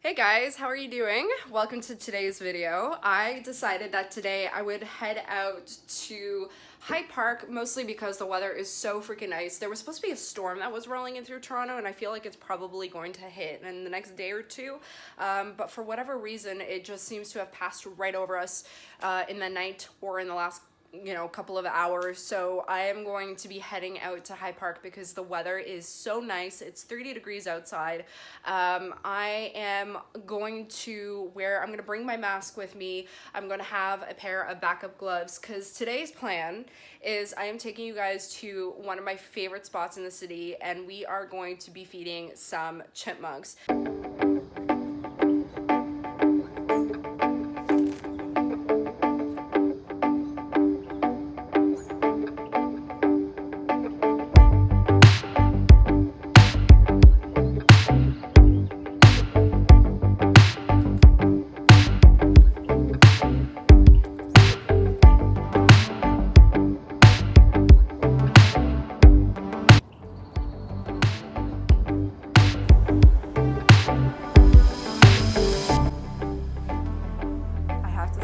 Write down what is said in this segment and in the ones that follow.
Hey guys, how are you doing? Welcome to today's video. I decided that today I would head out to Hyde Park, mostly because the weather is so freaking nice. There was supposed to be a storm that was rolling in through Toronto, and I feel like it's probably going to hit in the next day or two. But for whatever reason, it just seems to have passed right over us in the night or in the last couple of hours. So I am going to be heading out to Hyde Park because the weather is so nice. It's 30 degrees outside. I am going to I'm going to bring my mask with me. I'm going to have a pair of backup gloves because today's plan is I am taking you guys to one of my favorite spots in the city, and we are going to be feeding some chipmunks.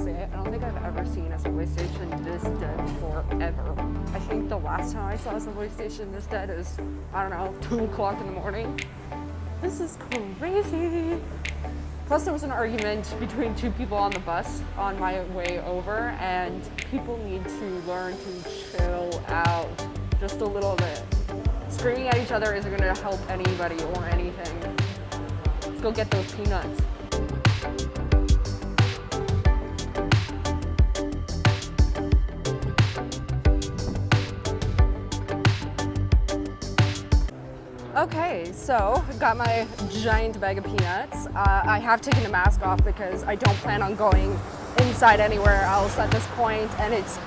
I don't think I've ever seen a subway station this dead forever. I think the last time I saw a subway station this dead is, I don't know, 2 o'clock in the morning. This is crazy. Plus there was an argument between two people on the bus on my way over, and people need to learn to chill out just a little bit. Screaming at each other isn't going to help anybody or anything. Let's go get those peanuts. Okay, so I've got my giant bag of peanuts. I have taken the mask off because I don't plan on going inside anywhere else at this point, and it's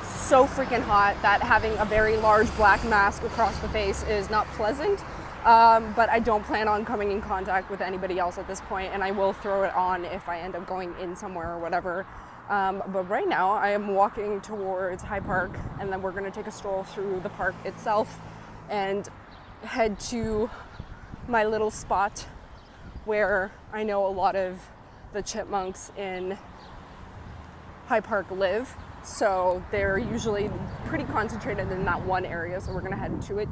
so freaking hot that having a very large black mask across the face is not pleasant, but I don't plan on coming in contact with anybody else at this point, and I will throw it on if I end up going in somewhere or whatever. But right now I am walking towards Hyde Park, and then we're going to take a stroll through the park itself and head to my little spot where I know a lot of the chipmunks in Hyde Park live. So they're usually pretty concentrated in that one area, so we're gonna head to it.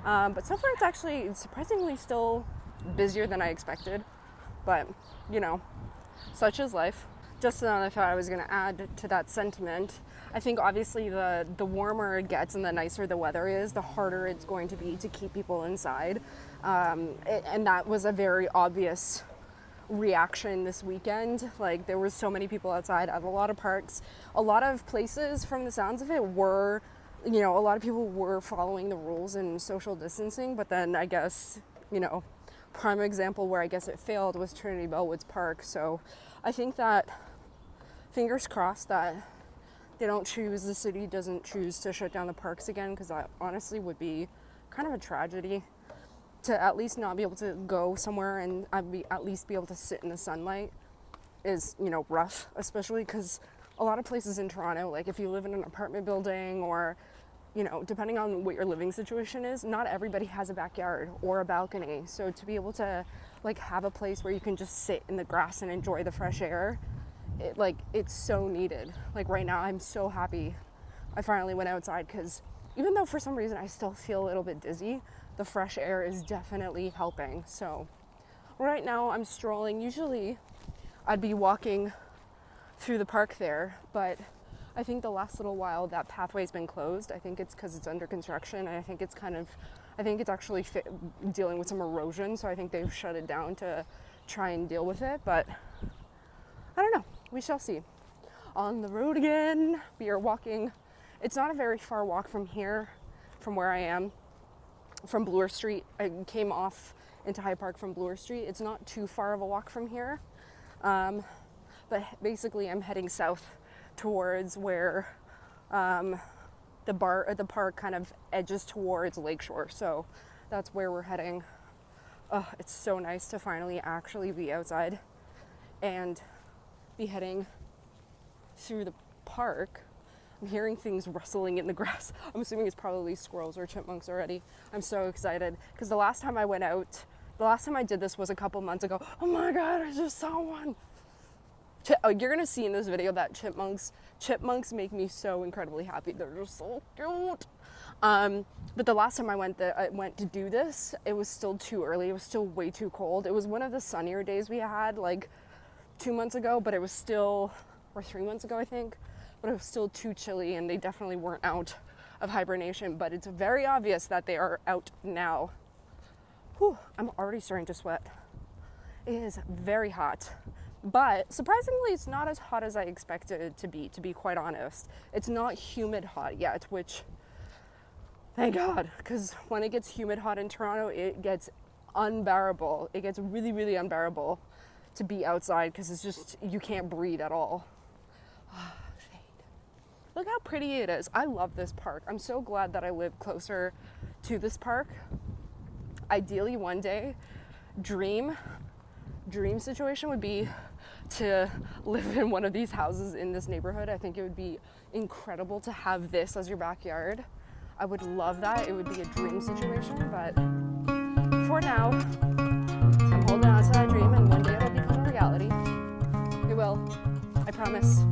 But so far it's actually surprisingly still busier than I expected. But, such is life. Just another thought I was going to add to that sentiment. I think obviously the warmer it gets and the nicer the weather is, the harder it's going to be to keep people inside. And that was a very obvious reaction this weekend. Like, there were so many people outside at a lot of parks. A lot of places, from the sounds of it, were, a lot of people were following the rules and social distancing. But then I guess, prime example where I guess it failed was Trinity Bellwoods Park. So I think that, fingers crossed that the city doesn't choose to shut down the parks again, because that honestly would be kind of a tragedy to at least not be able to go somewhere and at least be able to sit in the sunlight is, rough, especially because a lot of places in Toronto, like if you live in an apartment building or, depending on what your living situation is, not everybody has a backyard or a balcony. So to be able to have a place where you can just sit in the grass and enjoy the fresh air, it's so needed. Like right now, I'm so happy I finally went outside, because even though for some reason I still feel a little bit dizzy, the fresh air is definitely helping. So right now I'm strolling. Usually I'd be walking through the park there, but I think the last little while that pathway's been closed. I think it's because it's under construction, and I think it's actually dealing with some erosion, so I think they've shut it down to try and deal with it, but I don't know. We shall see. On the road again. We are walking. It's not a very far walk from here, from where I am, from Bloor Street. I came off into Hyde Park from Bloor Street. It's not too far of a walk from here. But basically I'm heading south towards where the park kind of edges towards Lakeshore. So that's where we're heading. It's so nice to finally actually be outside and be heading through the park. I'm hearing things rustling in the grass. I'm assuming it's probably squirrels or chipmunks already. I'm so excited because the last time I went out The last time I did this was a couple months ago. Oh my God, I just saw one. You're gonna see in this video that chipmunks make me so incredibly happy. They're just so cute. But the last time I went to do this, it was still too early. It was still way too cold. It was one of the sunnier days we had like 2 months ago, but it was still, or 3 months ago, I think, but it was still too chilly, and they definitely weren't out of hibernation, but it's very obvious that they are out now. Whew, I'm already starting to sweat. It is very hot, but surprisingly, it's not as hot as I expected it to be quite honest. It's not humid hot yet, which, thank God, because when it gets humid hot in Toronto, it gets unbearable. It gets really, really unbearable to be outside because it's just, you can't breathe at all. Shade. Look how pretty it is. I love this park. I'm so glad that I live closer to this park. Ideally, one day, dream situation would be to live in one of these houses in this neighborhood. I think it would be incredible to have this as your backyard. I would love that. It would be a dream situation, but for now, I'm holding on to that dream, and one day it'll become a reality. It will. I promise.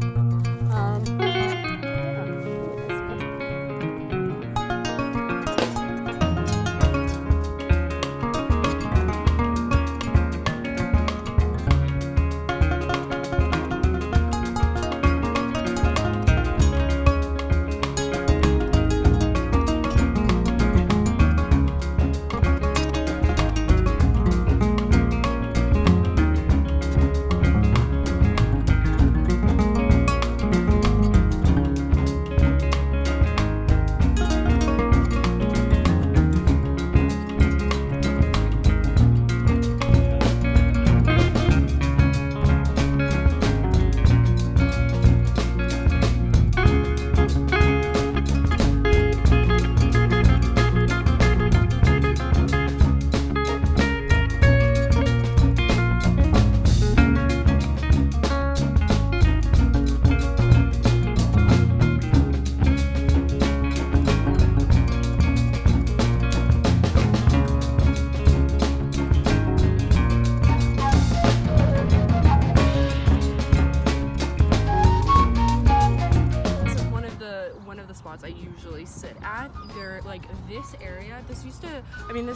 I usually sit at. They're like this area. This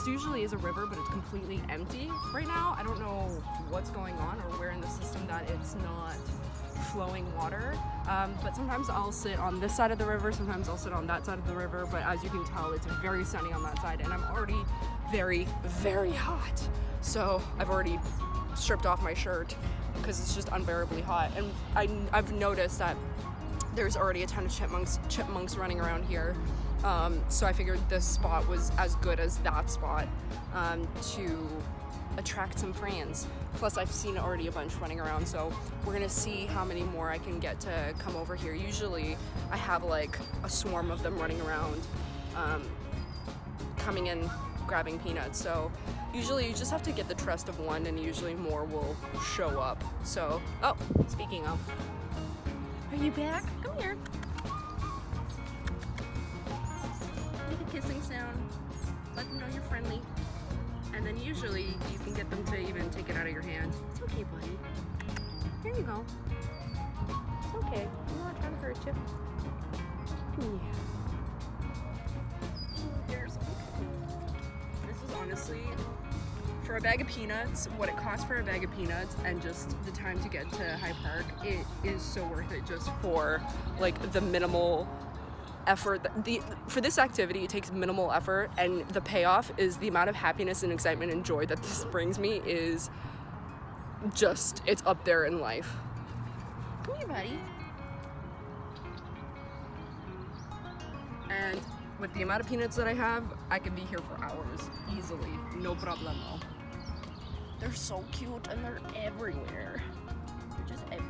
usually is a river, but it's completely empty right now. I don't know what's going on or where in the system that it's not flowing water. But sometimes I'll sit on this side of the river, sometimes I'll sit on that side of the river, but as you can tell, it's very sunny on that side, and I'm already very, very hot. So I've already stripped off my shirt because it's just unbearably hot. And I've noticed that there's already a ton of chipmunks running around here. So I figured this spot was as good as that spot to attract some friends. Plus I've seen already a bunch running around, so we're gonna see how many more I can get to come over here. Usually I have like a swarm of them running around, coming in, grabbing peanuts. So usually you just have to get the trust of one, and usually more will show up. So, oh, speaking of, are you back? Come here. Make a kissing sound. Let them know you're friendly. And then usually you can get them to even take it out of your hand. It's okay, buddy. Here you go. It's okay. I'm not trying to hurt you. Yeah. You're so cute. This is honestly, for a bag of peanuts, what it costs for a bag of peanuts and just the time to get to High Park, it is so worth it just for like the minimal effort. For this activity, it takes minimal effort, and the payoff is the amount of happiness and excitement and joy that this brings me is just, it's up there in life. Come here, buddy. And with the amount of peanuts that I have, I could be here for hours, easily, no problemo. They're so cute and they're everywhere. They're just everywhere.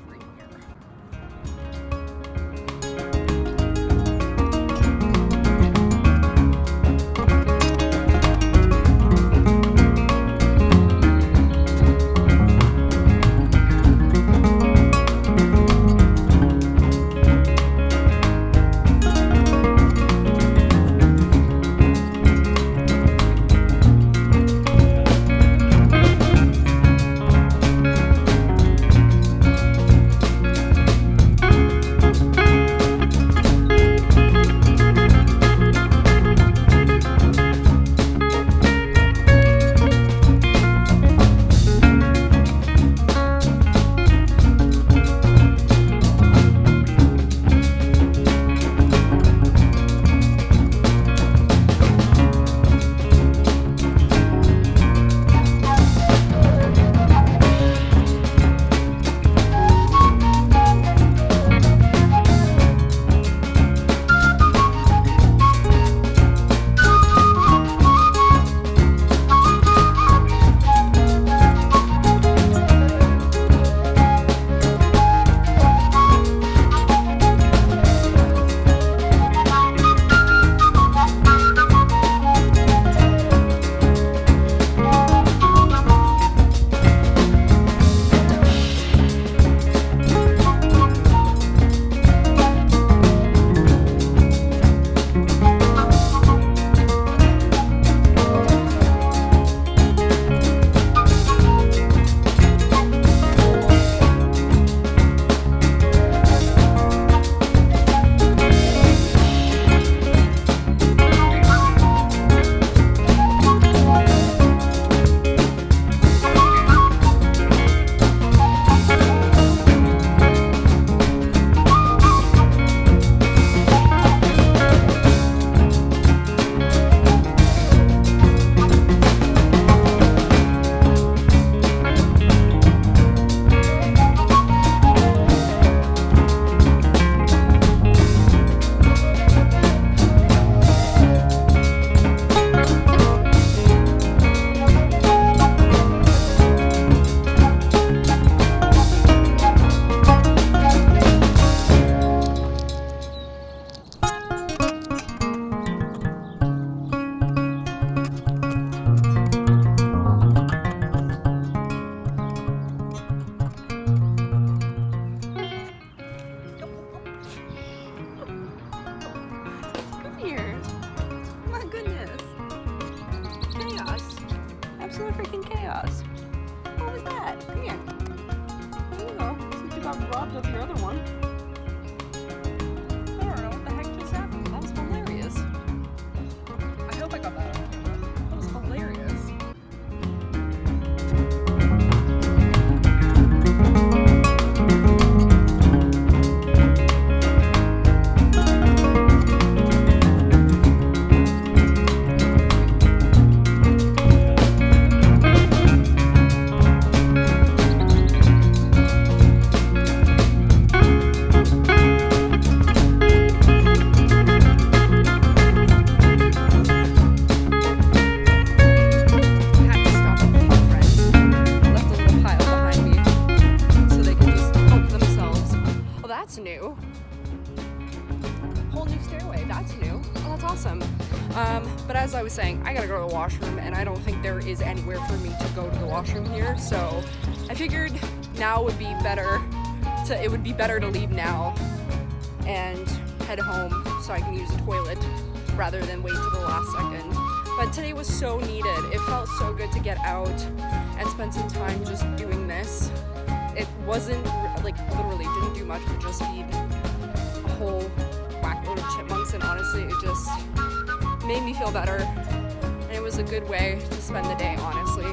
got robbed of your other one. I don't know what the heck just happened. That was hilarious. I hope I got that on camera. That was hilarious. New. Whole new stairway, that's new. Oh, that's awesome. But as I was saying, I gotta go to the washroom, and I don't think there is anywhere for me to go to the washroom here, so I figured now would be better it would be better to leave now and head home so I can use the toilet rather than wait till the last second. But today was so needed. It felt so good to get out and spend some time just doing this. It wasn't, like, literally didn't do much but just feed a whole whack load of chipmunks, and honestly it just made me feel better, and it was a good way to spend the day, honestly.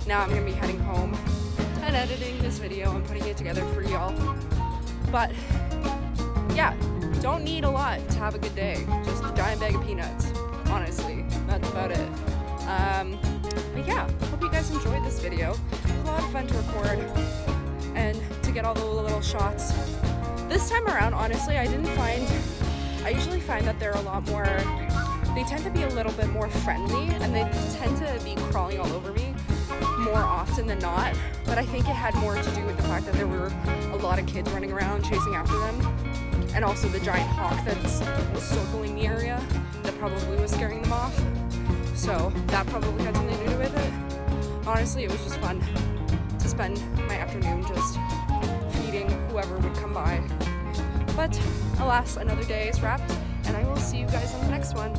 Now I'm gonna be heading home and editing this video and putting it together for y'all. But yeah, don't need a lot to have a good day, just a giant bag of peanuts, honestly, that's about it. But yeah, hope you guys enjoyed this video. It was a lot of fun to record and to get all the little shots. This time around, honestly, I usually find that they're a lot more, they tend to be a little bit more friendly, and they tend to be crawling all over me more often than not, but I think it had more to do with the fact that there were a lot of kids running around chasing after them, and also the giant hawk that was circling the area that probably was scaring them off, so that probably had something to do with it. Honestly, it was just fun to spend my afternoon just feeding whoever would come by. But alas, another day is wrapped, and I will see you guys on the next one.